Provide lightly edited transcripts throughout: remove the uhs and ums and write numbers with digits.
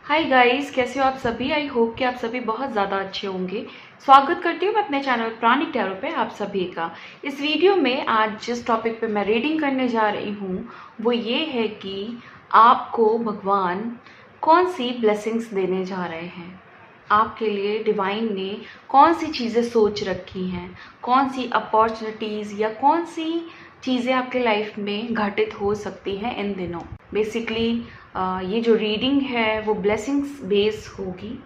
Hi guys, कैसे हो आप सभी। आई होप कि आप सभी बहुत ज़्यादा अच्छे होंगे। स्वागत करती हूँ मैं अपने चैनल प्राणिक टैरो पे आप सभी का। इस वीडियो में आज जिस टॉपिक पे मैं रीडिंग करने जा रही हूँ वो ये है कि आपको भगवान कौन सी ब्लेसिंग्स देने जा रहे हैं। आपके लिए डिवाइन ने कौन सी चीज़ें सोच रखी हैं, कौन सी अपॉर्चुनिटीज़ या कौन सी चीज़ें आपके लाइफ में घटित हो सकती हैं इन दिनों। बेसिकली ये जो रीडिंग है वो ब्लेसिंग्स बेस होगी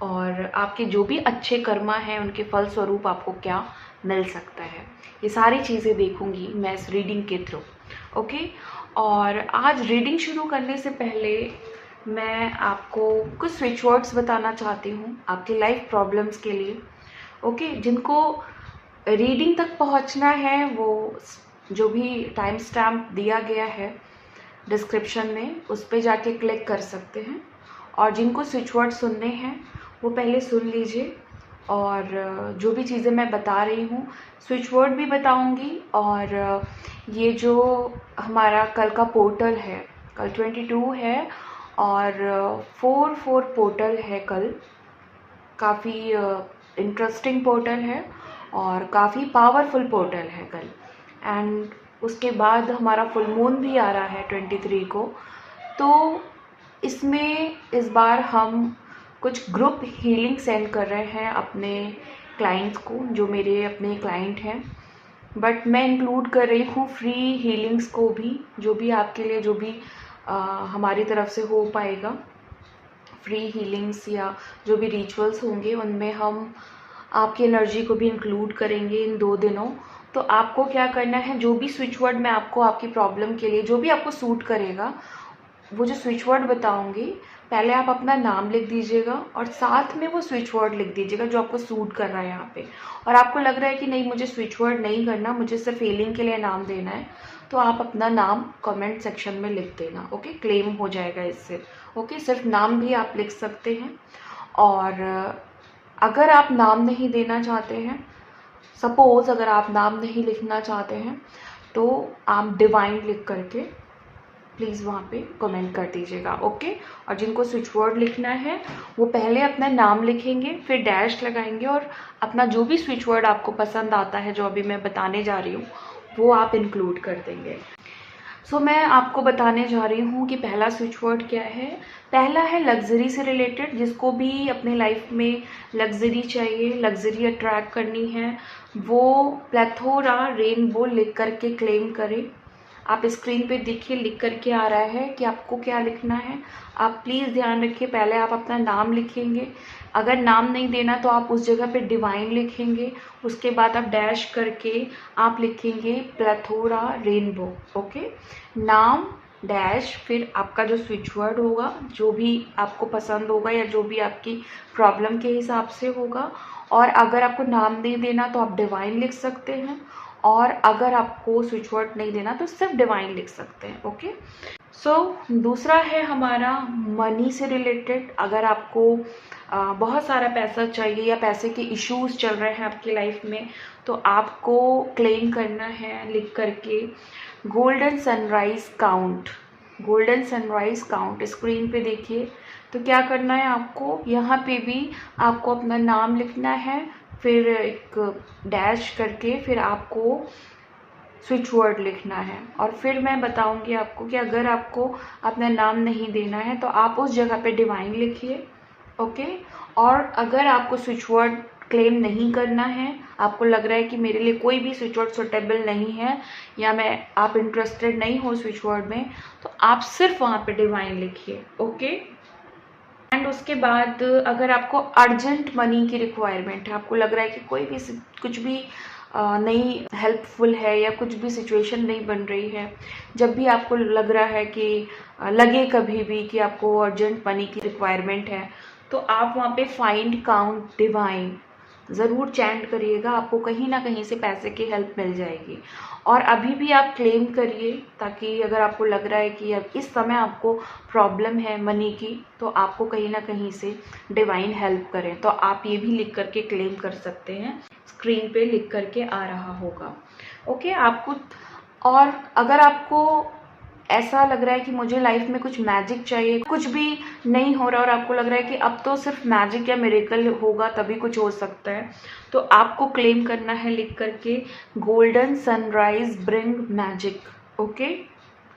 और आपके जो भी अच्छे कर्मा हैं उनके फल स्वरूप आपको क्या मिल सकता है, ये सारी चीज़ें देखूंगी मैं इस रीडिंग के थ्रू। ओके, और आज रीडिंग शुरू करने से पहले मैं आपको कुछ स्विच वर्ड्स बताना चाहती हूँ आपकी लाइफ प्रॉब्लम्स के लिए। ओके, जिनको रीडिंग तक पहुँचना है वो जो भी टाइम स्टैम्प दिया गया है डिस्क्रिप्शन में उस पर जाके क्लिक कर सकते हैं, और जिनको स्विच वर्ड सुनने हैं वो पहले सुन लीजिए। और जो भी चीज़ें मैं बता रही हूँ स्विच वर्ड भी बताऊंगी, और ये जो हमारा कल का पोर्टल है, कल 22 है और 4-4 पोर्टल है कल। काफ़ी इंटरेस्टिंग पोर्टल है और काफ़ी पावरफुल पोर्टल है कल। एंड उसके बाद हमारा फुल मून भी आ रहा है 23 को। तो इसमें इस बार हम कुछ ग्रुप हीलिंग सेंड कर रहे हैं अपने क्लाइंट्स को, जो मेरे अपने क्लाइंट हैं। बट मैं इंक्लूड कर रही हूँ फ्री हीलिंग्स को भी, जो भी आपके लिए जो भी हमारी तरफ से हो पाएगा। फ्री हीलिंग्स या जो भी रिचुअल्स होंगे उनमें हम आपकी एनर्जी को भी इंक्लूड करेंगे इन 2 दिनों। तो आपको क्या करना है, जो भी स्विच वर्ड मैं आपको आपकी प्रॉब्लम के लिए जो भी आपको सूट करेगा, वो जो स्विच वर्ड बताऊंगी पहले आप अपना नाम लिख दीजिएगा और साथ में वो स्विच वर्ड लिख दीजिएगा जो आपको सूट कर रहा है यहाँ पे। और आपको लग रहा है कि नहीं मुझे स्विच वर्ड नहीं करना, मुझे सिर्फ फीलिंग के लिए नाम देना है, तो आप अपना नाम कमेंट सेक्शन में लिख देना। ओके, क्लेम हो जाएगा इससे। ओके, सिर्फ नाम भी आप लिख सकते हैं। और अगर आप नाम नहीं देना चाहते हैं, सपोज अगर आप नाम नहीं लिखना चाहते हैं, तो आप डिवाइन लिख करके प्लीज़ वहाँ पे कमेंट कर दीजिएगा। ओके, और जिनको स्विच वर्ड लिखना है वो पहले अपना नाम लिखेंगे, फिर डैश लगाएंगे और अपना जो भी स्विच वर्ड आपको पसंद आता है जो अभी मैं बताने जा रही हूँ वो आप इंक्लूड कर देंगे। सो मैं आपको बताने जा रही हूँ कि पहला स्विच वर्ड क्या है। पहला है लग्जरी से रिलेटेड। जिसको भी अपने लाइफ में लग्जरी चाहिए, लग्जरी अट्रैक्ट करनी है, वो प्लेथोरा रेनबो लिख करके क्लेम करें। आप स्क्रीन पे देखिए लिख करके आ रहा है कि आपको क्या लिखना है। आप प्लीज़ ध्यान रखिए, पहले आप अपना नाम लिखेंगे। अगर नाम नहीं देना तो आप उस जगह पे डिवाइन लिखेंगे। उसके बाद आप डैश करके आप लिखेंगे प्लेथोरा रेनबो। ओके, नाम डैश, फिर आपका जो स्विच वर्ड होगा जो भी आपको पसंद होगा या जो भी आपकी प्रॉब्लम के हिसाब से होगा। और अगर आपको नाम नहीं देना तो आप डिवाइन लिख सकते हैं, और अगर आपको स्विच वर्ड नहीं देना तो सिर्फ डिवाइन लिख सकते हैं। ओके, सो दूसरा है हमारा मनी से रिलेटेड। अगर आपको बहुत सारा पैसा चाहिए या पैसे के इश्यूज चल रहे हैं आपकी लाइफ में, तो आपको क्लेम करना है लिख करके golden sunrise count. Golden sunrise count screen पे देखिए। तो क्या करना है आपको, यहाँ पे भी आपको अपना नाम लिखना है, फिर एक डैश करके फिर आपको स्विच वर्ड लिखना है। और फिर मैं बताऊंगी आपको कि अगर आपको अपना नाम नहीं देना है तो आप उस जगह पे डिवाइन लिखिए। ओके, और अगर आपको स्विच वर्ड क्लेम नहीं करना है, आपको लग रहा है कि मेरे लिए कोई भी स्विच वर्ड सुटेबल नहीं है या आप इंटरेस्टेड नहीं हो स्विच वर्ड में, तो आप सिर्फ वहाँ पे डिवाइन लिखिए। ओके, एंड उसके बाद अगर आपको अर्जेंट मनी की रिक्वायरमेंट है, आपको लग रहा है कि कोई भी कुछ भी नहीं हेल्पफुल है या कुछ भी सिचुएशन नहीं बन रही है, जब भी आपको लग रहा है कि लगे कभी भी कि आपको अर्जेंट मनी की रिक्वायरमेंट है, तो आप वहाँ पे फाइंड काउंट डिवाइन ज़रूर चैंट करिएगा। आपको कहीं ना कहीं से पैसे की हेल्प मिल जाएगी। और अभी भी आप क्लेम करिए, ताकि अगर आपको लग रहा है कि अब इस समय आपको प्रॉब्लम है मनी की, तो आपको कहीं ना कहीं से डिवाइन हेल्प करें। तो आप ये भी लिख करके क्लेम कर सकते हैं, स्क्रीन पे लिख करके आ रहा होगा। ओके, आपको और अगर आपको ऐसा लग रहा है कि मुझे लाइफ में कुछ मैजिक चाहिए, कुछ भी नहीं हो रहा और आपको लग रहा है कि अब तो सिर्फ मैजिक या मिरेकल होगा तभी कुछ हो सकता है, तो आपको क्लेम करना है लिख करके golden sunrise bring magic. Okay,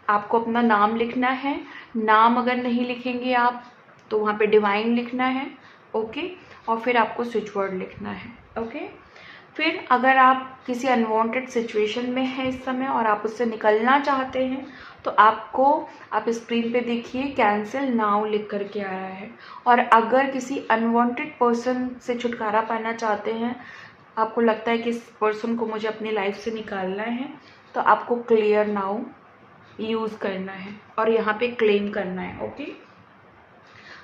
आपको अपना नाम लिखना है। नाम अगर नहीं लिखेंगे आप तो वहाँ पे डिवाइन लिखना है। ओके, और फिर आपको स्विच वर्ड लिखना है। ओके, फिर अगर आप किसी अनवांटेड सिचुएशन में हैं इस समय और आप उससे निकलना चाहते हैं तो आपको, आप स्क्रीन पे देखिए कैंसिल नाउ लिख करके आया है। और अगर किसी अनवांटेड पर्सन से छुटकारा पाना चाहते हैं, आपको लगता है कि इस पर्सन को मुझे अपनी लाइफ से निकालना है, तो आपको क्लियर नाउ यूज़ करना है और यहाँ पे क्लेम करना है। ओके,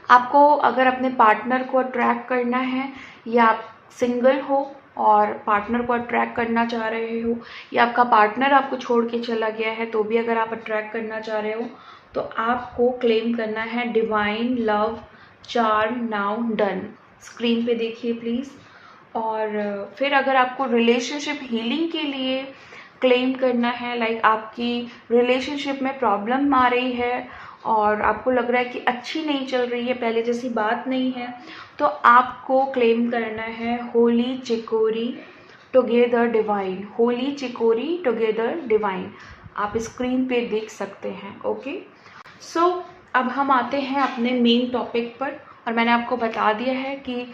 आपको अगर अपने पार्टनर को अट्रैक्ट करना है या आप सिंगल हो और पार्टनर को अट्रैक्ट करना चाह रहे हो, या आपका पार्टनर आपको छोड़ के चला गया है तो भी अगर आप अट्रैक्ट करना चाह रहे हो, तो आपको क्लेम करना है divine love charm now done. Screen पे देखिए प्लीज़। और फिर अगर आपको रिलेशनशिप हीलिंग के लिए क्लेम करना है, लाइक आपकी रिलेशनशिप में प्रॉब्लम आ रही है और आपको लग रहा है कि अच्छी नहीं चल रही है, पहले जैसी बात नहीं है, तो आपको क्लेम करना है Holi chicory together divine. Holi chicory together divine आप स्क्रीन पे देख सकते हैं। ओके, सो अब हम आते हैं अपने मेन टॉपिक पर। और मैंने आपको बता दिया है कि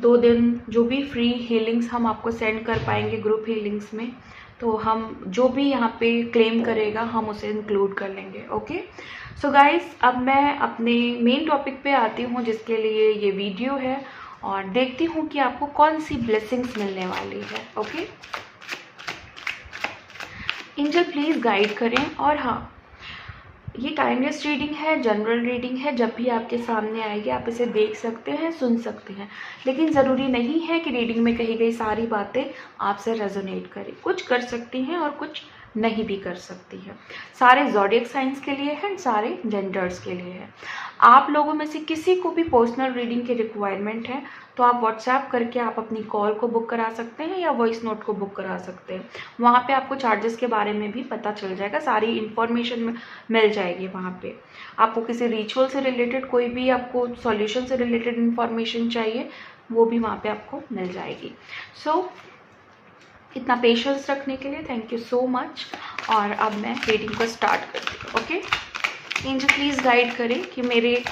2 दिन जो भी फ्री हीलिंग्स हम आपको सेंड कर पाएंगे ग्रुप हीलिंग्स में, तो हम जो भी यहाँ पे क्लेम करेगा हम उसे इंक्लूड कर लेंगे। ओके, सो गाइस, अब मैं अपने मेन टॉपिक पे आती हूँ जिसके लिए ये वीडियो है, और देखती हूँ कि आपको कौन सी ब्लेसिंग्स मिलने वाली है। ओके, एंजल प्लीज़ गाइड करें। और हाँ, ये टाइमलेस रीडिंग है, जनरल रीडिंग है, जब भी आपके सामने आएगी आप इसे देख सकते हैं, सुन सकते हैं, लेकिन ज़रूरी नहीं है कि रीडिंग में कही गई सारी बातें आपसे रेजोनेट करें। कुछ कर सकती हैं और कुछ नहीं भी कर सकती है। सारे ज़ोडिएक साइंस के लिए हैं, सारे जेंडर्स के लिए है। आप लोगों में से किसी को भी पर्सनल रीडिंग की रिक्वायरमेंट है तो आप व्हाट्सएप करके आप अपनी कॉल को बुक करा सकते हैं या वॉइस नोट को बुक करा सकते हैं। वहाँ पे आपको चार्जेस के बारे में भी पता चल जाएगा, सारी इन्फॉर्मेशन मिल जाएगी वहाँ पे। आपको किसी रिचुअल से रिलेटेड, कोई भी आपको सॉल्यूशन से रिलेटेड इन्फॉर्मेशन चाहिए, वो भी वहाँ पे आपको मिल जाएगी। सो इतना पेशेंस रखने के लिए थैंक यू सो मच। और अब मैं रीडिंग को स्टार्ट करती हूँ। ओके, एंजल प्लीज़ गाइड करें कि मेरे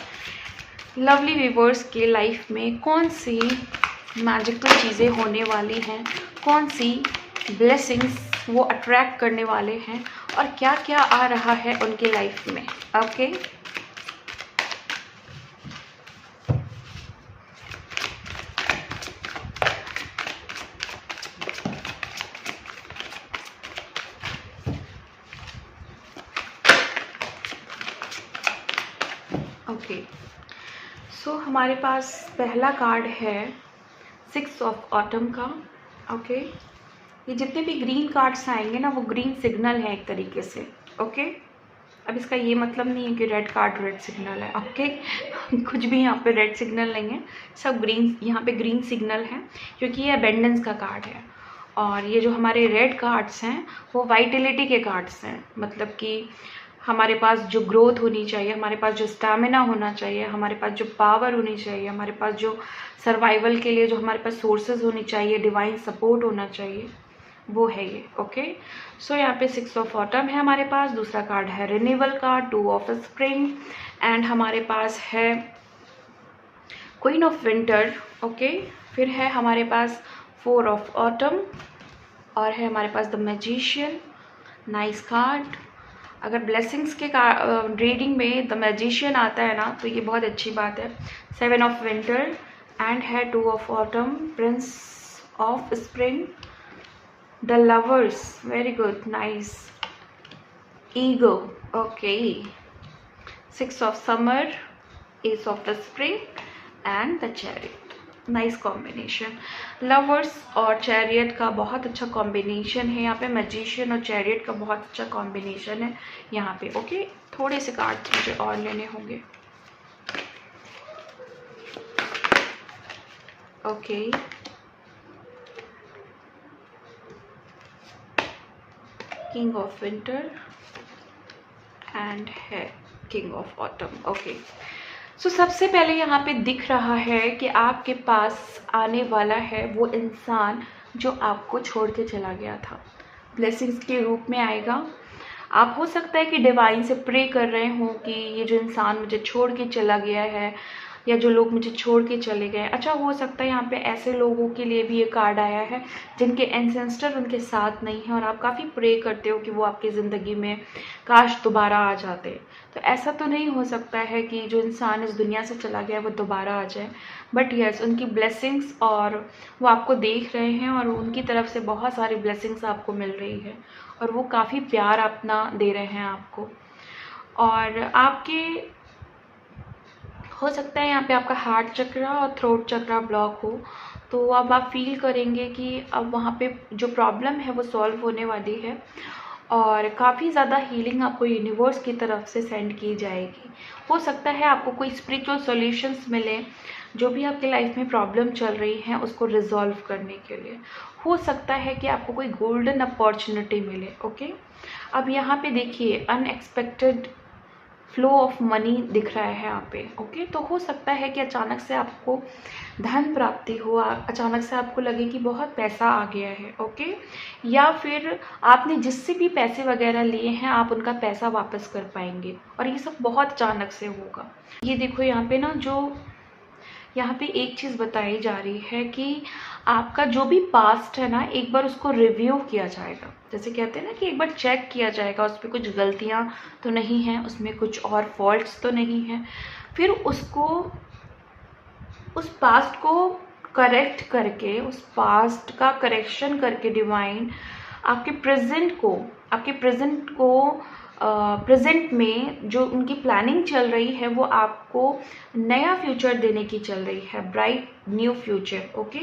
लवली व्यूवर्स के लाइफ में कौन सी मैजिकल चीज़ें होने वाली हैं, कौन सी ब्लेसिंग्स वो अट्रैक्ट करने वाले हैं, और क्या क्या आ रहा है उनके लाइफ में। ओके, ओके, सो हमारे पास पहला कार्ड है 6 ऑफ ऑटम का। ओके, ये जितने भी ग्रीन कार्ड्स आएंगे ना वो ग्रीन सिग्नल है एक तरीके से। ओके, अब इसका ये मतलब नहीं है कि रेड कार्ड रेड सिग्नल है। ओके, कुछ भी यहाँ पे रेड सिग्नल नहीं है, सब ग्रीन, यहाँ पे ग्रीन सिग्नल है क्योंकि ये अबेंडेंस का कार्ड है। और ये जो हमारे रेड कार्ड्स हैं वो वाइटलिटी के कार्ड्स हैं, मतलब कि हमारे पास जो ग्रोथ होनी चाहिए, हमारे पास जो स्टैमिना होना चाहिए, हमारे पास जो पावर होनी चाहिए, हमारे पास जो सर्वाइवल के लिए जो हमारे पास सोर्सेज होनी चाहिए, डिवाइन सपोर्ट होना चाहिए, वो है ये। ओके, सो यहाँ पे 6 ऑफ ऑटम है हमारे पास। दूसरा कार्ड है renewal card, 2 of spring, and हमारे पास है क्वीन ऑफ विंटर। ओके, फिर है हमारे पास 4 ऑफ ऑटम, और है हमारे पास द मैजिशियन। Nice card. अगर ब्लेसिंग्स के रीडिंग में द मैजिशियन आता है ना तो ये बहुत अच्छी बात है। 7 ऑफ विंटर एंड है 2 of autumn, Prince of spring, the lovers, very good, nice, ego. Okay, 6 of summer, S of the spring and the chariot. Nice combination. Lovers और चैरियट का बहुत अच्छा कॉम्बिनेशन है यहाँ पे, मैजिशियन और चैरियट का बहुत अच्छा कॉम्बिनेशन है यहाँ पे। ओके, थोड़े से कार्ड्स मुझे और लेने होंगे। Okay, king of winter and है किंग ऑफ ऑटम। ओके, सो सबसे पहले यहाँ पे दिख रहा है कि आपके पास आने वाला है वो इंसान जो आपको छोड़ के चला गया था, ब्लेसिंग्स के रूप में आएगा। आप हो सकता है कि डिवाइन से प्रे कर रहे हो कि ये जो इंसान मुझे छोड़ के चला गया है या जो लोग मुझे छोड़ के चले गए, अच्छा हो सकता है यहाँ पे ऐसे लोगों के लिए भी ये कार्ड आया है जिनके एंसेस्टर उनके साथ नहीं है और आप काफ़ी प्रे करते हो कि वो आपकी ज़िंदगी में काश दोबारा आ जाते। तो ऐसा तो नहीं हो सकता है कि जो इंसान इस दुनिया से चला गया वो दोबारा आ जाए, बट यस उनकी ब्लेसिंग्स और वो आपको देख रहे हैं और उनकी तरफ से बहुत सारी ब्लेसिंग्स आपको मिल रही है और वो काफ़ी प्यार अपना दे रहे हैं आपको। और आपके हो सकता है यहाँ पे आपका हार्ट चक्रा और थ्रोट चक्रा ब्लॉक हो, तो अब आप फील करेंगे कि अब वहाँ पे जो प्रॉब्लम है वो सॉल्व होने वाली है और काफ़ी ज़्यादा हीलिंग आपको यूनिवर्स की तरफ से सेंड की जाएगी। हो सकता है आपको कोई स्पिरिचुअल सॉल्यूशंस मिले जो भी आपकी लाइफ में प्रॉब्लम चल रही है उसको रिजॉल्व करने के लिए। हो सकता है कि आपको कोई गोल्डन अपॉर्चुनिटी मिले। ओके, अब यहाँ पे देखिए अनएक्सपेक्टेड फ्लो ऑफ मनी दिख रहा है यहाँ पे। ओके, तो हो सकता है कि अचानक से आपको धन प्राप्ति हो, अचानक से आपको लगे कि बहुत पैसा आ गया है। ओके, या फिर आपने जिससे भी पैसे वगैरह लिए हैं आप उनका पैसा वापस कर पाएंगे और ये सब बहुत अचानक से होगा। ये देखो यहाँ पे ना, जो यहाँ पे एक चीज़ बताई जा रही है कि आपका जो भी पास्ट है ना एक बार उसको रिव्यू किया जाएगा। जैसे कहते हैं ना कि एक बार चेक किया जाएगा उस पर कुछ गलतियाँ तो नहीं हैं, उसमें कुछ और फॉल्ट्स तो नहीं हैं, फिर उसको उस पास्ट को करेक्ट करके, उस पास्ट का करेक्शन करके डिवाइन आपके प्रेजेंट को प्रेजेंट में जो उनकी प्लानिंग चल रही है वो आपको नया फ्यूचर देने की चल रही है, ब्राइट न्यू फ्यूचर। ओके,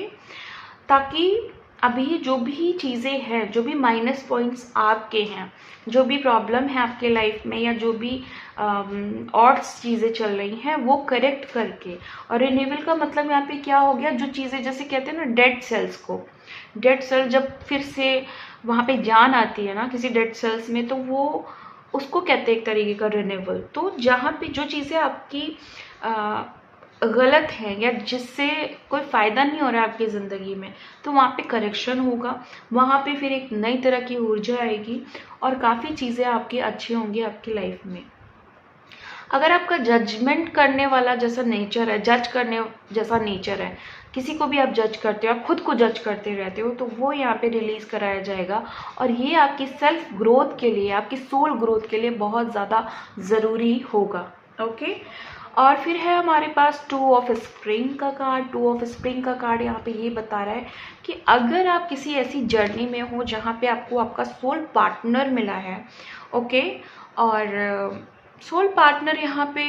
ताकि अभी जो भी चीज़ें हैं, जो भी माइनस पॉइंट्स आपके हैं, जो भी प्रॉब्लम है आपके लाइफ में या जो भी ऑड्स चीज़ें चल रही हैं वो करेक्ट करके। और रिन्यूअल का मतलब यहाँ पे क्या हो गया, जो चीज़ें जैसे कहते हैं ना डेड सेल्स को, डेड सेल जब फिर से वहाँ पे जान आती है ना किसी डेड सेल्स में, तो वो उसको कहते हैं एक तरीके का रिन्यूअल। तो जहाँ पे जो चीज़ें आपकी गलत है या जिससे कोई फ़ायदा नहीं हो रहा है आपकी ज़िंदगी में, तो वहाँ पे करेक्शन होगा, वहाँ पे फिर एक नई तरह की ऊर्जा आएगी और काफ़ी चीज़ें आपकी अच्छी होंगी आपकी लाइफ में। अगर आपका जजमेंट करने वाला जैसा नेचर है, जज करने जैसा नेचर है, किसी को भी आप जज करते हो, आप खुद को जज करते रहते हो, तो वो यहाँ पे रिलीज़ कराया जाएगा और ये आपकी सेल्फ ग्रोथ के लिए, आपकी सोल ग्रोथ के लिए बहुत ज़्यादा ज़रूरी होगा। ओके, और फिर है हमारे पास 2 ऑफ स्प्रिंग का कार्ड। 2 ऑफ स्प्रिंग का कार्ड यहाँ पे ये बता रहा है कि अगर आप किसी ऐसी जर्नी में हो जहाँ पे आपको आपका सोल पार्टनर मिला है, ओके, और सोल पार्टनर यहाँ पे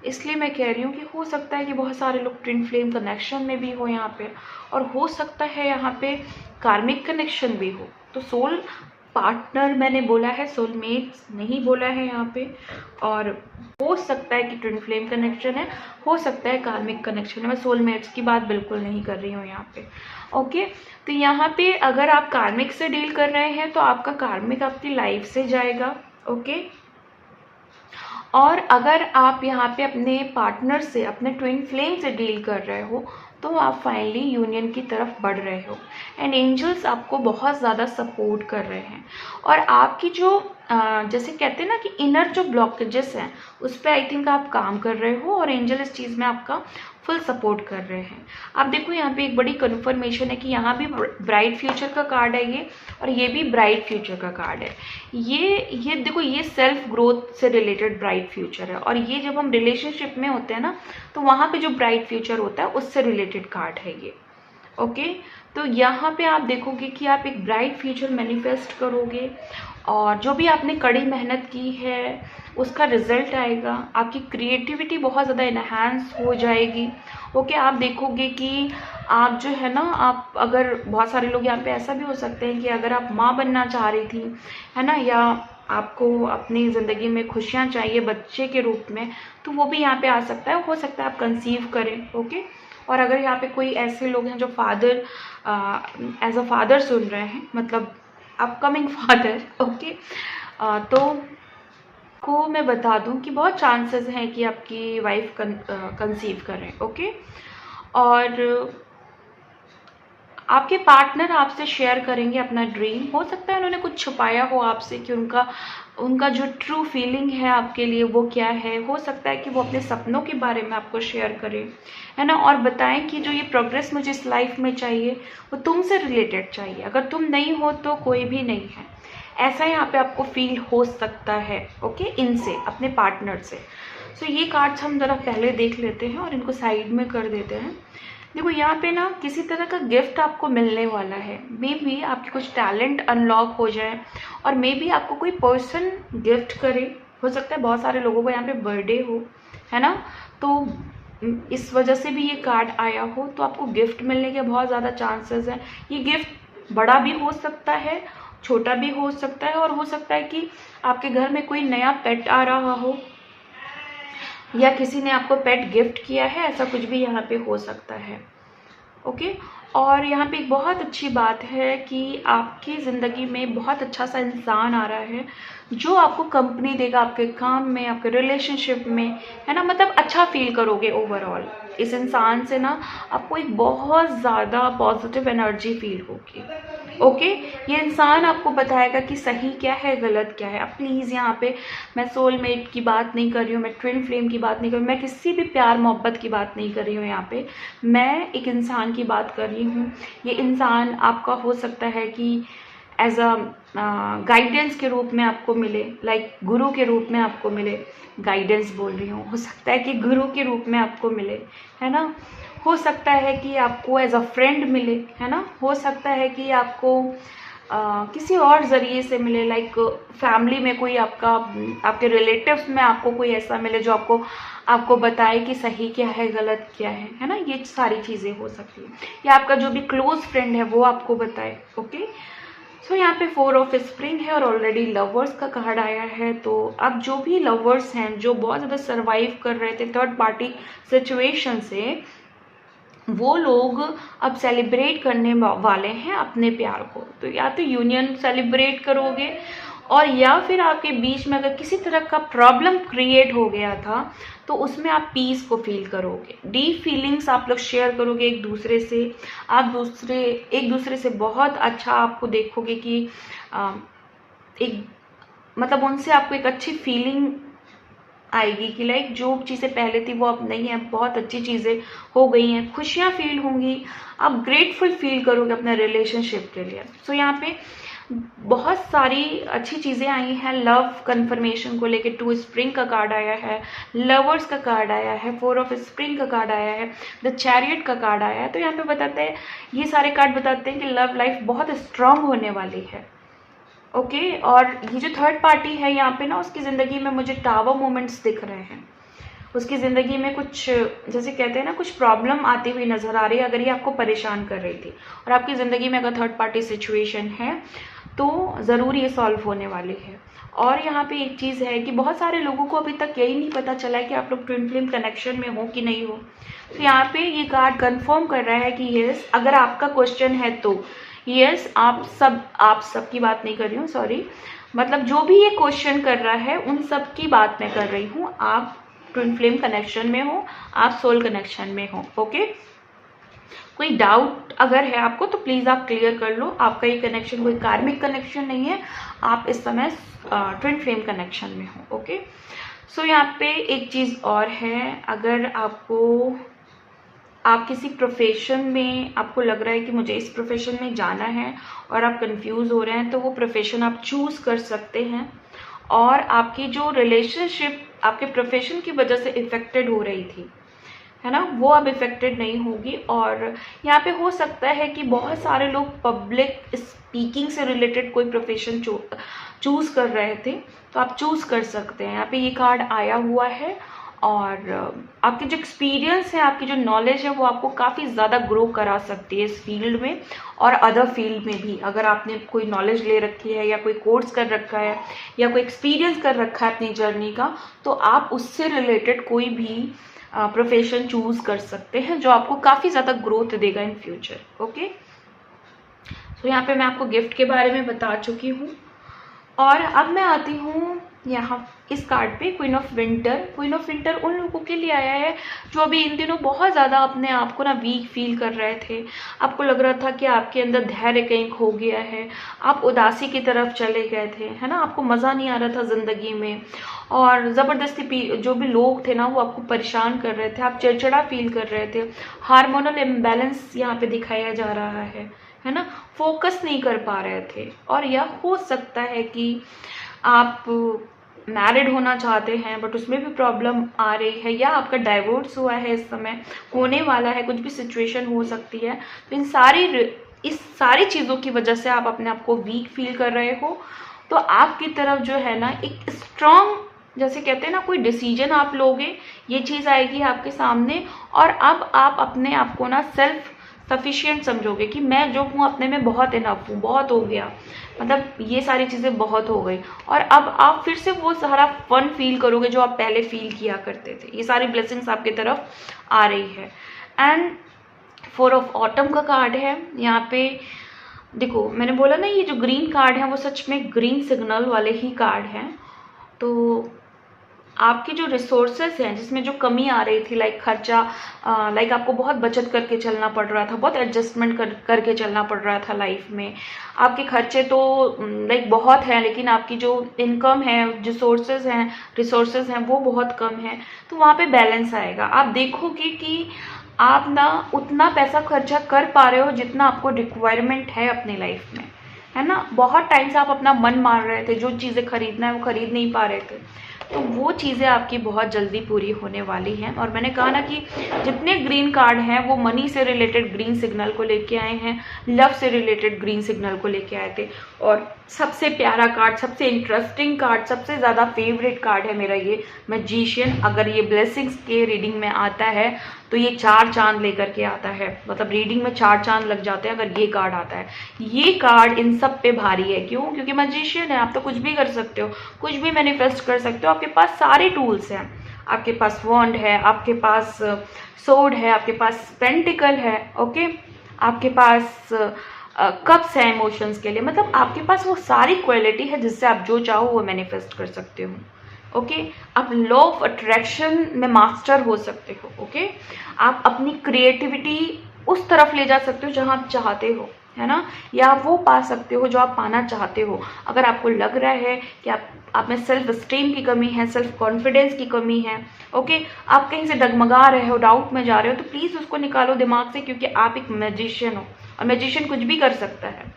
इसलिए मैं कह रही हूँ कि हो सकता है कि बहुत सारे लोग ट्विन फ्लेम कनेक्शन में भी हो यहाँ पे, और हो सकता है यहाँ पे कार्मिक कनेक्शन भी हो। तो सोल पार्टनर मैंने बोला है, सोलमेट्स नहीं बोला है यहाँ पे, और हो सकता है कि ट्विन फ्लेम कनेक्शन है, हो सकता है कार्मिक कनेक्शन है, मैं सोलमेट्स की बात बिल्कुल नहीं कर रही हूँ यहाँ पे। ओके, तो यहाँ पे अगर आप कार्मिक से डील कर रहे हैं तो आपका कार्मिक आपकी लाइफ से जाएगा। ओके, और अगर आप यहाँ पे अपने पार्टनर से, अपने ट्विन फ्लेम से डील कर रहे हो तो आप फाइनली यूनियन की तरफ बढ़ रहे हो एंड एंजल्स आपको बहुत ज़्यादा सपोर्ट कर रहे हैं। और आपकी जो जैसे कहते हैं ना कि इनर जो ब्लॉकेजेस हैं उस पर आई थिंक आप काम कर रहे हो और एंजल इस चीज़ में आपका फुल सपोर्ट कर रहे हैं। आप देखो यहाँ पे एक बड़ी कन्फर्मेशन है कि यहाँ भी ब्राइट फ्यूचर का कार्ड है ये, और ये भी ब्राइट फ्यूचर का कार्ड है। ये देखो, ये सेल्फ ग्रोथ से रिलेटेड ब्राइट फ्यूचर है, और ये जब हम रिलेशनशिप में होते हैं ना तो वहाँ पे जो ब्राइट फ्यूचर होता है उससे रिलेटेड कार्ड है ये। ओके, तो यहाँ पे आप देखोगे कि आप एक ब्राइट फ्यूचर मैनिफेस्ट करोगे और जो भी आपने कड़ी मेहनत की है उसका रिजल्ट आएगा। आपकी क्रिएटिविटी बहुत ज़्यादा इन्हांस हो जाएगी। ओके, आप देखोगे कि आप जो है ना, आप अगर बहुत सारे लोग यहाँ पे ऐसा भी हो सकते हैं कि अगर आप माँ बनना चाह रही थी, है ना, या आपको अपनी ज़िंदगी में खुशियाँ चाहिए बच्चे के रूप में, तो वो भी यहाँ पे आ सकता है। हो सकता है आप कंसीव करें। ओके, और अगर यहाँ पे कोई ऐसे लोग हैं जो फादर एज अ फादर सुन रहे हैं, मतलब अपकमिंग फादर, ओके, तो आपको मैं बता दूं कि बहुत चांसेस हैं कि आपकी वाइफ कंसीव करें। ओके, और आपके पार्टनर आपसे शेयर करेंगे अपना ड्रीम। हो सकता है उन्होंने कुछ छुपाया हो आपसे कि उनका उनका जो ट्रू फीलिंग है आपके लिए वो क्या है। हो सकता है कि वो अपने सपनों के बारे में आपको शेयर करें, है ना, और बताएं कि जो ये प्रोग्रेस मुझे इस लाइफ में चाहिए वो तुमसे रिलेटेड चाहिए, अगर तुम नहीं हो तो कोई भी नहीं है। ऐसा यहाँ पे आपको फील हो सकता है। ओके, इनसे, अपने पार्टनर से। सो ये कार्ड्स हम ज़रा पहले देख लेते हैं और इनको साइड में कर देते हैं। देखो यहाँ पे ना किसी तरह का गिफ्ट आपको मिलने वाला है। मे बी आपके कुछ टैलेंट अनलॉक हो जाए और मे बी आपको कोई पर्सन गिफ्ट करे। हो सकता है बहुत सारे लोगों को यहाँ पे बर्थडे हो, है ना, तो इस वजह से भी ये कार्ड आया हो, तो आपको गिफ्ट मिलने के बहुत ज़्यादा चांसेस हैं। ये गिफ्ट बड़ा भी हो सकता है, छोटा भी हो सकता है, और हो सकता है कि आपके घर में कोई नया पेट आ रहा हो या किसी ने आपको पेट गिफ्ट किया है, ऐसा कुछ भी यहाँ पे हो सकता है। ओके, और यहाँ पे एक बहुत अच्छी बात है कि आपकी ज़िंदगी में बहुत अच्छा सा इंसान आ रहा है जो आपको कंपनी देगा आपके काम में, आपके रिलेशनशिप में, है ना, मतलब अच्छा फील करोगे ओवरऑल। इस इंसान से ना आपको एक बहुत ज़्यादा पॉजिटिव एनर्जी फील होगी। ओके, ये इंसान आपको बताएगा कि सही क्या है, गलत क्या है। अब प्लीज़ यहाँ पे मैं सोलमेट की बात नहीं कर रही हूँ, मैं ट्विन फ्लेम की बात नहीं कर रही हूँ, मैं किसी भी प्यार मोहब्बत की बात नहीं कर रही हूँ। यहाँ पे मैं एक इंसान की बात कर रही हूँ। ये इंसान आपका हो सकता है कि एज अ गाइडेंस के रूप में आपको मिले, लाइक गुरु के रूप में आपको मिले। गाइडेंस बोल रही हूँ, हो सकता है कि गुरु के रूप में आपको मिले, है ना। हो सकता है कि आपको एज अ फ्रेंड मिले, है ना। हो सकता है कि आपको किसी और ज़रिए से मिले, लाइक फैमिली में कोई आपके रिलेटिव्स में आपको कोई ऐसा मिले जो आपको बताए कि सही क्या है, गलत क्या है ना। ये सारी चीज़ें हो सकती है, या आपका जो भी क्लोज फ्रेंड है वो आपको बताए। ओके, सो यहाँ पे 4 ऑफ स्प्रिंग है और ऑलरेडी लवर्स का कार्ड आया है। तो अब जो भी लवर्स हैं जो बहुत ज़्यादा सर्वाइव कर रहे थे थर्ड पार्टी सिचुएशन से, वो लोग अब सेलिब्रेट करने वाले हैं अपने प्यार को। तो या तो यूनियन सेलिब्रेट करोगे, और या फिर आपके बीच में अगर किसी तरह का प्रॉब्लम क्रिएट हो गया था तो उसमें आप पीस को फील करोगे। डीप फीलिंग्स आप लोग शेयर करोगे एक दूसरे से। आप एक दूसरे से बहुत अच्छा आपको देखोगे कि एक मतलब उनसे आपको एक अच्छी फीलिंग आएगी कि लाइक जो चीज़ें पहले थी वो अब नहीं है, बहुत अच्छी चीज़ें हो गई हैं, खुशियाँ फील होंगी, आप ग्रेटफुल फील करोगे अपने रिलेशनशिप के लिए। सो यहाँ पे बहुत सारी अच्छी चीज़ें आई हैं। लव कन्फर्मेशन को लेके 2 स्प्रिंग का कार्ड आया है, लवर्स का कार्ड आया है, 4 ऑफ स्प्रिंग का कार्ड आया है, द चैरियट का कार्ड आया है। तो यहाँ पे बताते हैं, ये सारे कार्ड बताते हैं कि लव लाइफ बहुत स्ट्रांग होने वाली है। ओके, और ये जो थर्ड पार्टी है यहाँ पे ना, उसकी ज़िंदगी में मुझे टावर मोमेंट्स दिख रहे हैं। उसकी ज़िंदगी में कुछ, जैसे कहते हैं ना, कुछ प्रॉब्लम आती हुई नज़र आ रही है। अगर ये आपको परेशान कर रही थी और आपकी ज़िंदगी में अगर थर्ड पार्टी सिचुएशन है तो ज़रूर ये सॉल्व होने वाली है। और यहाँ पे एक चीज़ है कि बहुत सारे लोगों को अभी तक यही नहीं पता चला है कि आप लोग ट्विन फ्लेम कनेक्शन में हो कि नहीं हो। तो यहाँ पे ये कार्ड कंफर्म कर रहा है कि यस, अगर आपका क्वेश्चन है तो यस, आप सब की बात नहीं कर रही हूँ, सॉरी, मतलब जो भी ये क्वेश्चन कर रहा है उन सब की बात मैं कर रही हूँ। आप ट्विन फ्लेम कनेक्शन में हो, आप सोल कनेक्शन में हो। ओके, कोई डाउट अगर है आपको तो प्लीज़ आप क्लियर कर लो। आपका ये कनेक्शन कोई कार्मिक कनेक्शन नहीं है, आप इस समय ट्विन फ्लेम कनेक्शन में हो। ओके, सो यहाँ पे एक चीज़ और है, अगर आप किसी प्रोफेशन में आपको लग रहा है कि मुझे इस प्रोफेशन में जाना है और आप कंफ्यूज हो रहे हैं, तो वो प्रोफेशन आप चूज़ कर सकते हैं। और आपकी जो रिलेशनशिप आपके प्रोफेशन की वजह से इफ़ेक्टेड हो रही थी, है ना, वो अब इफ़ेक्टेड नहीं होगी। और यहाँ पे हो सकता है कि बहुत सारे लोग पब्लिक स्पीकिंग से रिलेटेड कोई प्रोफेशन चूज़ कर रहे थे, तो आप चूज़ कर सकते हैं। यहाँ पे ये कार्ड आया हुआ है, और आपके जो एक्सपीरियंस है, आपकी जो नॉलेज है, वो आपको काफ़ी ज़्यादा ग्रो करा सकती है इस फील्ड में और अदर फील्ड में भी। अगर आपने कोई नॉलेज ले रखी है या कोई कोर्स कर रखा है या कोई एक्सपीरियंस कर रखा है अपनी जर्नी का, तो आप उससे रिलेटेड कोई भी प्रोफेशन चूज़ कर सकते हैं जो आपको काफ़ी ज़्यादा ग्रोथ देगा इन फ्यूचर। ओके, सो यहाँ पे मैं आपको गिफ्ट के बारे में बता चुकी हूँ। और अब मैं आती हूँ यहाँ इस कार्ड पे क्वीन ऑफ विंटर उन लोगों के लिए आया है जो अभी इन दिनों बहुत ज़्यादा अपने आप को ना वीक फील कर रहे थे। आपको लग रहा था कि आपके अंदर धैर्य कहीं खो गया है, आप उदासी की तरफ चले गए थे, है ना, आपको मज़ा नहीं आ रहा था ज़िंदगी में, और ज़बरदस्ती जो भी लोग थे ना वो आपको परेशान कर रहे थे, आप चिड़चिड़ा फील कर रहे थे, हार्मोनल इम्बैलेंस यहाँ पे दिखाया जा रहा है ना, फोकस नहीं कर पा रहे थे। और यह हो सकता है कि आप मैरिड होना चाहते हैं बट उसमें भी प्रॉब्लम आ रही है, या आपका डाइवोर्स हुआ है, इस समय होने वाला है, कुछ भी सिचुएशन हो सकती है। तो इस सारी चीज़ों की वजह से आप अपने आप को वीक फील कर रहे हो। तो आपकी तरफ जो है ना एक स्ट्रॉन्ग, जैसे कहते हैं ना, कोई डिसीजन आप लोगे, ये चीज़ आएगी आपके सामने, और अब आप अपने आप को ना सेल्फ सफिशिएंट समझोगे कि मैं जो हूँ अपने में बहुत इनफ हूँ, बहुत हो गया, मतलब ये सारी चीज़ें बहुत हो गई, और अब आप फिर से वो सारा फन फील करोगे जो आप पहले फील किया करते थे। ये सारी ब्लेसिंग्स आपकी तरफ आ रही है। एंड 4 ऑफ ऑटम का कार्ड है यहाँ पे। देखो, मैंने बोला ना, ये जो ग्रीन कार्ड है वो सच में ग्रीन सिग्नल वाले ही कार्ड हैं। तो आपके जो रिसोर्सेस हैं जिसमें जो कमी आ रही थी, लाइक खर्चा, लाइक आपको बहुत बचत करके चलना पड़ रहा था, बहुत एडजस्टमेंट करके चलना पड़ रहा था लाइफ में, आपके खर्चे तो लाइक बहुत हैं, लेकिन आपकी जो इनकम है, जो रिसोर्सेज हैं वो बहुत कम है। तो वहाँ पे बैलेंस आएगा। आप देखोगे कि आप ना उतना पैसा खर्चा कर पा रहे हो जितना आपको रिक्वायरमेंट है अपनी लाइफ में, है ना। बहुत टाइम से आप अपना मन मार रहे थे, जो चीज़ें खरीदना है वो खरीद नहीं पा रहे थे, तो वो चीज़ें आपकी बहुत जल्दी पूरी होने वाली हैं। और मैंने कहा ना कि जितने ग्रीन कार्ड हैं वो मनी से रिलेटेड ग्रीन सिग्नल को लेके आए हैं, लव से रिलेटेड ग्रीन सिग्नल को लेके आए थे। और सबसे प्यारा कार्ड, सबसे इंटरेस्टिंग कार्ड, सबसे ज़्यादा फेवरेट कार्ड है मेरा ये मैजिशियन। अगर ये ब्लेसिंग्स के रीडिंग में आता है तो ये 4 चांद लेकर के आता है, मतलब रीडिंग में 4 चांद लग जाते हैं अगर ये कार्ड आता है। ये कार्ड इन सब पे भारी है। क्यों? क्योंकि मैजिशियन है, आप तो कुछ भी कर सकते हो, कुछ भी मैनिफेस्ट कर सकते हो। आपके पास सारे टूल्स हैं, आपके पास वॉन्ड है, आपके पास सोर्ड है, आपके पास पेंटिकल है, ओके, आपके पास कप्स है इमोशंस के लिए। मतलब आपके पास वो सारी क्वालिटी है जिससे आप जो चाहो वो मैनिफेस्ट कर सकते हो, ओके। आप लॉ ऑफ अट्रैक्शन में मास्टर हो सकते हो, ओके। आप अपनी क्रिएटिविटी उस तरफ ले जा सकते हो जहां आप चाहते हो, है ना, या वो पा सकते हो जो आप पाना चाहते हो। अगर आपको लग रहा है कि आप में सेल्फ स्टीम की कमी है, सेल्फ कॉन्फिडेंस की कमी है, ओके, आप कहीं से डगमगा रहे हो, डाउट में जा रहे हो, तो प्लीज़ उसको निकालो दिमाग से, क्योंकि आप एक मैजिशियन हो और मैजिशियन कुछ भी कर सकता है।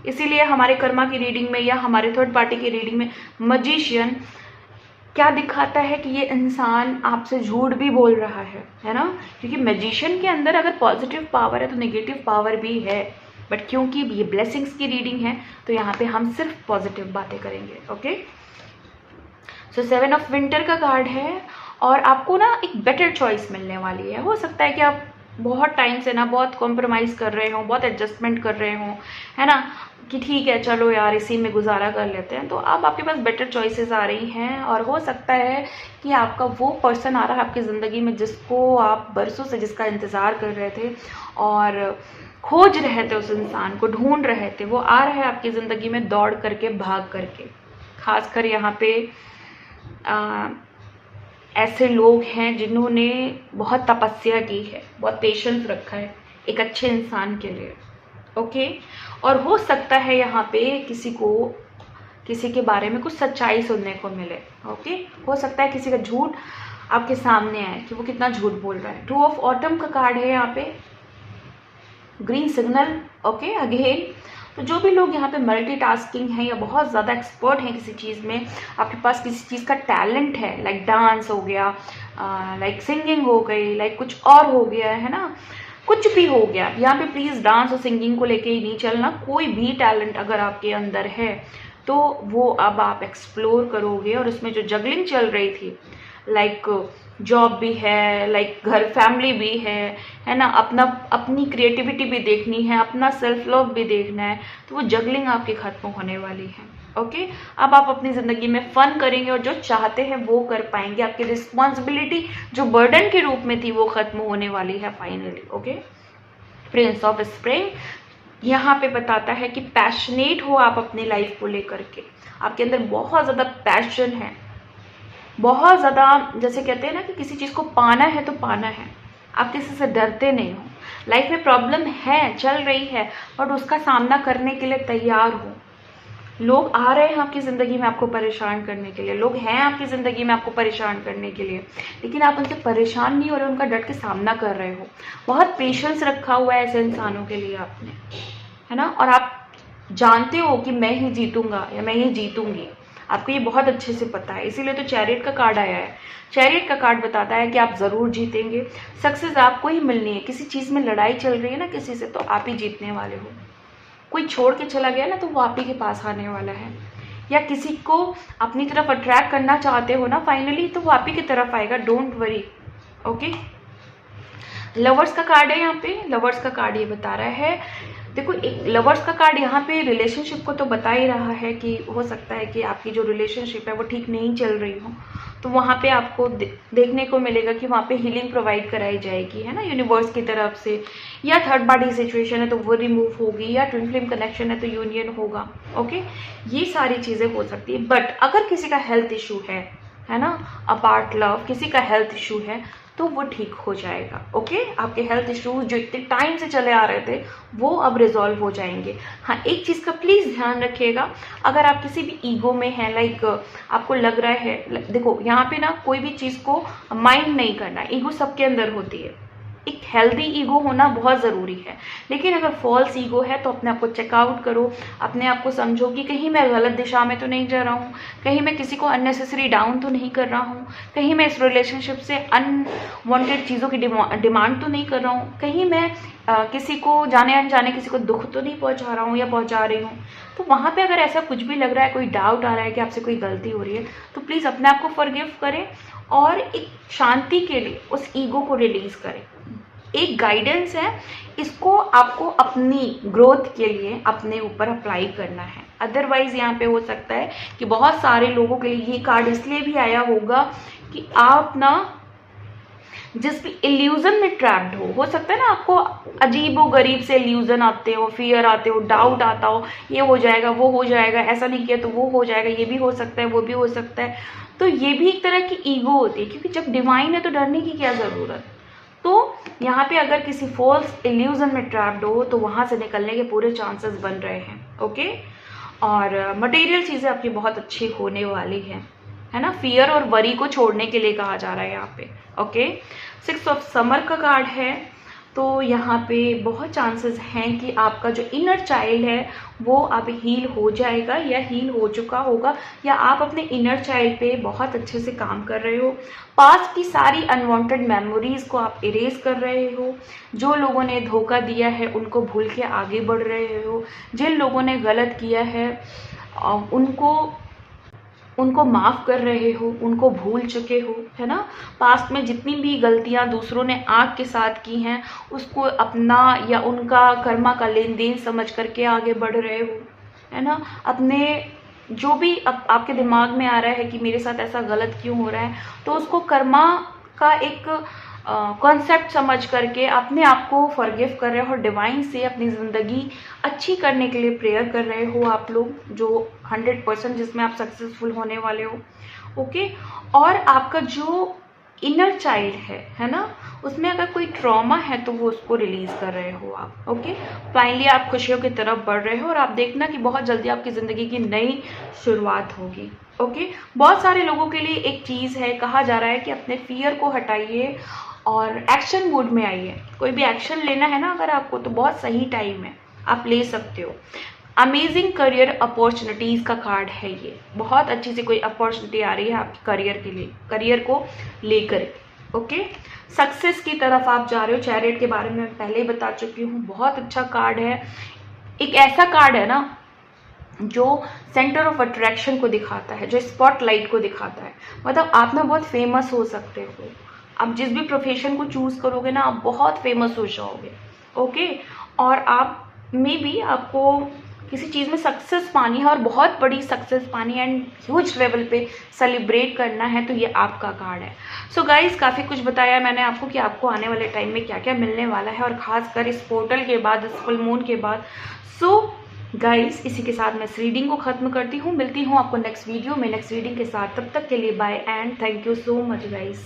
इसीलिए हमारे कर्मा की रीडिंग में या हमारे थर्ड पार्टी की रीडिंग में मैजिशियन क्या दिखाता है कि ये इंसान आपसे झूठ भी बोल रहा है ना, क्योंकि मैजिशियन के अंदर अगर पॉजिटिव पावर है तो नेगेटिव पावर भी है, बट क्योंकि ये ब्लेसिंग्स की रीडिंग है तो यहाँ पे हम सिर्फ पॉजिटिव बातें करेंगे, ओके। सो 7 ऑफ विंटर का कार्ड है, और आपको ना एक बेटर चॉइस मिलने वाली है। हो सकता है कि आप बहुत टाइम से ना बहुत कॉम्प्रोमाइज़ कर रहे हो, बहुत एडजस्टमेंट कर रहे हो, है ना, कि ठीक है चलो यार इसी में गुजारा कर लेते हैं। तो अब आपके पास बेटर चॉइसेस आ रही हैं, और हो सकता है कि आपका वो पर्सन आ रहा है आपकी ज़िंदगी में जिसको आप बरसों से जिसका इंतज़ार कर रहे थे और खोज रहे थे, उस इंसान को ढूंढ रहे थे, वो आ रहा है आपकी ज़िंदगी में दौड़ करके, भाग करके। खासकर यहाँ पे ऐसे लोग हैं जिन्होंने बहुत तपस्या की है, बहुत पेशेंस रखा है एक अच्छे इंसान के लिए, ओके। और हो सकता है यहाँ पे किसी के बारे में कुछ सच्चाई सुनने को मिले, ओके। हो सकता है किसी का झूठ आपके सामने आए कि वो कितना झूठ बोल रहा है। 2 ऑफ ऑटम का कार्ड है यहाँ पे, ग्रीन सिग्नल, ओके। अगेन, तो जो भी लोग यहाँ पे मल्टीटास्किंग है या बहुत ज़्यादा एक्सपर्ट हैं किसी चीज़ में, आपके पास किसी चीज़ का टैलेंट है, लाइक डांस हो गया, लाइक सिंगिंग हो गई, लाइक कुछ और हो गया, है ना, कुछ भी हो गया, यहाँ पे प्लीज़ डांस और सिंगिंग को लेके ही नहीं चलना। कोई भी टैलेंट अगर आपके अंदर है तो वो अब आप एक्सप्लोर करोगे। और उसमें जो जगलिंग चल रही थी, लाइक जॉब भी है, लाइक घर फैमिली भी है ना, अपनी क्रिएटिविटी भी देखनी है, अपना सेल्फ लव भी देखना है, तो वो जगलिंग आपकी खत्म होने वाली है, ओके। अब आप अपनी ज़िंदगी में फन करेंगे और जो चाहते हैं वो कर पाएंगे। आपकी रिस्पॉन्सिबिलिटी जो बर्डन के रूप में थी वो खत्म होने वाली है finally, okay. Prince of spring, यहाँ पे बताता है कि पैशनेट हो आप अपनी लाइफ को लेकर के, आपके अंदर बहुत ज़्यादा पैशन है, बहुत ज़्यादा, जैसे कहते हैं ना कि किसी चीज़ को पाना है तो पाना है, आप किसी से डरते नहीं हो। लाइफ में प्रॉब्लम है, चल रही है, बट उसका सामना करने के लिए तैयार हो। लोग आ रहे हैं आपकी ज़िंदगी में आपको परेशान करने के लिए, लोग हैं आपकी ज़िंदगी में आपको परेशान करने के लिए, लेकिन आप उनसे परेशान नहीं हो रहे, उनका डट के सामना कर रहे हो। बहुत पेशेंस रखा हुआ है ऐसे इंसानों के लिए आपने, है ना। और आप जानते हो कि मैं ही जीतूंगा या मैं ही जीतूंगी, आपको ये बहुत अच्छे से पता है, इसीलिए तो चैरियट का कार्ड आया है। चैरियट का कार्ड बताता है कि आप ज़रूर जीतेंगे, सक्सेस आपको ही मिलनी है। किसी चीज़ में लड़ाई चल रही है ना किसी से, तो आप ही जीतने वाले हो। कोई छोड़ के चला गया ना, तो वो आप ही के पास आने वाला है। या किसी को अपनी तरफ अट्रैक्ट करना चाहते हो ना, फाइनली तो वो आप ही की तरफ आएगा, डोंट वरी। ओके, लवर्स का कार्ड है यहाँ पे। लवर्स का कार्ड ये बता रहा है, देखो एक लवर्स का कार्ड यहाँ पे रिलेशनशिप को तो बता ही रहा है कि हो सकता है कि आपकी जो रिलेशनशिप है वो ठीक नहीं चल रही हो, तो वहाँ पे आपको देखने को मिलेगा कि वहाँ पे हीलिंग प्रोवाइड कराई जाएगी, है ना, यूनिवर्स की तरफ से। या थर्ड पार्टी सिचुएशन है तो वो रिमूव होगी, या ट्विन फ्लेम कनेक्शन है तो यूनियन होगा। ओके, ये सारी चीज़ें हो सकती है। बट अगर किसी का हेल्थ इशू है ना, अपार्ट लव, किसी का हेल्थ इशू है तो वो ठीक हो जाएगा। ओके, आपके हेल्थ इश्यूज जो इतने टाइम से चले आ रहे थे वो अब रिजॉल्व हो जाएंगे। हाँ, एक चीज़ का प्लीज़ ध्यान रखिएगा, अगर आप किसी भी ईगो में हैं, लाइक आपको लग रहा है, देखो यहाँ पे ना कोई भी चीज़ को माइंड नहीं करना, ईगो सबके अंदर होती है, एक हेल्दी ईगो होना बहुत ज़रूरी है। लेकिन अगर फॉल्स ईगो है तो अपने आप को चेकआउट करो, अपने आप को समझो कि कहीं मैं गलत दिशा में तो नहीं जा रहा हूँ, कहीं मैं किसी को अननेसेसरी डाउन तो नहीं कर रहा हूँ, कहीं मैं इस रिलेशनशिप से अनवांटेड चीज़ों की डिमांड तो नहीं कर रहा हूँ, कहीं मैं किसी को जाने अनजाने किसी को दुख तो नहीं पहुँचा रहा हूँ या पहुँचा रही हूँ। तो वहाँ पे अगर ऐसा कुछ भी लग रहा है, कोई डाउट आ रहा है कि आपसे कोई गलती हो रही है, तो प्लीज़ अपने आप को फॉरगिव करें और एक शांति के लिए उस ईगो को रिलीज करें। एक गाइडेंस है, इसको आपको अपनी ग्रोथ के लिए अपने ऊपर अप्लाई करना है। अदरवाइज यहाँ पे हो सकता है कि बहुत सारे लोगों के लिए ये कार्ड इसलिए भी आया होगा कि आप ना जिस भी इल्यूजन में ट्रैप्ड हो सकता है ना, आपको अजीब व गरीब से इल्यूजन आते हो, फियर आते हो, डाउट आता हो, ये हो जाएगा वो हो जाएगा, ऐसा नहीं किया तो वो हो जाएगा, ये भी हो सकता है वो भी हो सकता है। तो ये भी एक तरह की ईगो होती है, क्योंकि जब डिवाइन है तो डरने की क्या ज़रूरत। तो यहाँ पे अगर किसी फॉल्स इल्यूजन में ट्रैप्ड हो तो वहाँ से निकलने के पूरे चांसेस बन रहे हैं। ओके, और मटेरियल चीज़ें आपकी बहुत अच्छी होने वाली है ना। फियर और वरी को छोड़ने के लिए कहा जा रहा है यहाँ पे। ओके, 6 ऑफ समर का कार्ड है, तो यहाँ पे बहुत चांसेस हैं कि आपका जो इनर चाइल्ड है वो अब हील हो जाएगा या हील हो चुका होगा, या आप अपने इनर चाइल्ड पे बहुत अच्छे से काम कर रहे हो। पास्ट की सारी अनवांटेड मेमोरीज को आप इरेज कर रहे हो, जो लोगों ने धोखा दिया है उनको भूल के आगे बढ़ रहे हो, जिन लोगों ने गलत किया है उनको माफ़ कर रहे हो, उनको भूल चुके हो, है ना। पास्ट में जितनी भी गलतियां दूसरों ने आग के साथ की हैं उसको अपना या उनका कर्मा का लेन देन समझ करके आगे बढ़ रहे हो, है ना। अपने जो भी आपके दिमाग में आ रहा है कि मेरे साथ ऐसा गलत क्यों हो रहा है, तो उसको कर्मा का एक कॉन्सेप्ट समझ करके अपने आप को फॉरगिव कर रहे हो और डिवाइन से अपनी ज़िंदगी अच्छी करने के लिए प्रेयर कर रहे हो आप लोग, जो 100% जिसमें आप सक्सेसफुल होने वाले हो। ओके, और आपका जो इनर चाइल्ड है ना, उसमें अगर कोई ट्रॉमा है तो वो उसको रिलीज कर रहे हो आप। ओके, फाइनली आप खुशियों की तरफ बढ़ रहे हो और आप देखना कि बहुत जल्दी आपकी ज़िंदगी की नई शुरुआत होगी। ओके, बहुत सारे लोगों के लिए एक चीज़ है, कहा जा रहा है कि अपने फियर को हटाइए और एक्शन मूड में आइए। कोई भी एक्शन लेना है ना अगर आपको, तो बहुत सही टाइम है, आप ले सकते हो। अमेजिंग करियर अपॉर्चुनिटीज़ का कार्ड है ये, बहुत अच्छी सी कोई अपॉर्चुनिटी आ रही है आपके करियर के लिए, करियर को लेकर। ओके, सक्सेस की तरफ आप जा रहे हो। चैरियट के बारे में मैं पहले ही बता चुकी हूँ, बहुत अच्छा कार्ड है। एक ऐसा कार्ड है ना जो सेंटर ऑफ अट्रैक्शन को दिखाता है, जो स्पॉटलाइट को दिखाता है। मतलब आप ना बहुत फेमस हो सकते हो, आप जिस भी प्रोफेशन को चूज करोगे ना आप बहुत फेमस हो जाओगे। ओके, और आप में भी आपको किसी चीज़ में सक्सेस पानी है और बहुत बड़ी सक्सेस पानी एंड ह्यूज लेवल पे सेलिब्रेट करना है, तो ये आपका कार्ड है। सो गाइज, काफ़ी कुछ बताया मैंने आपको कि आपको आने वाले टाइम में क्या क्या मिलने वाला है, और ख़ासकर इस पोर्टल के बाद, इस फुल मून के बाद। सो गाइज, इसी के साथ मैं इस रीडिंग को ख़त्म करती हूँ। मिलती हूँ आपको नेक्स्ट वीडियो में नेक्स्ट रीडिंग के साथ। तब तक के लिए bye and thank you so much guys.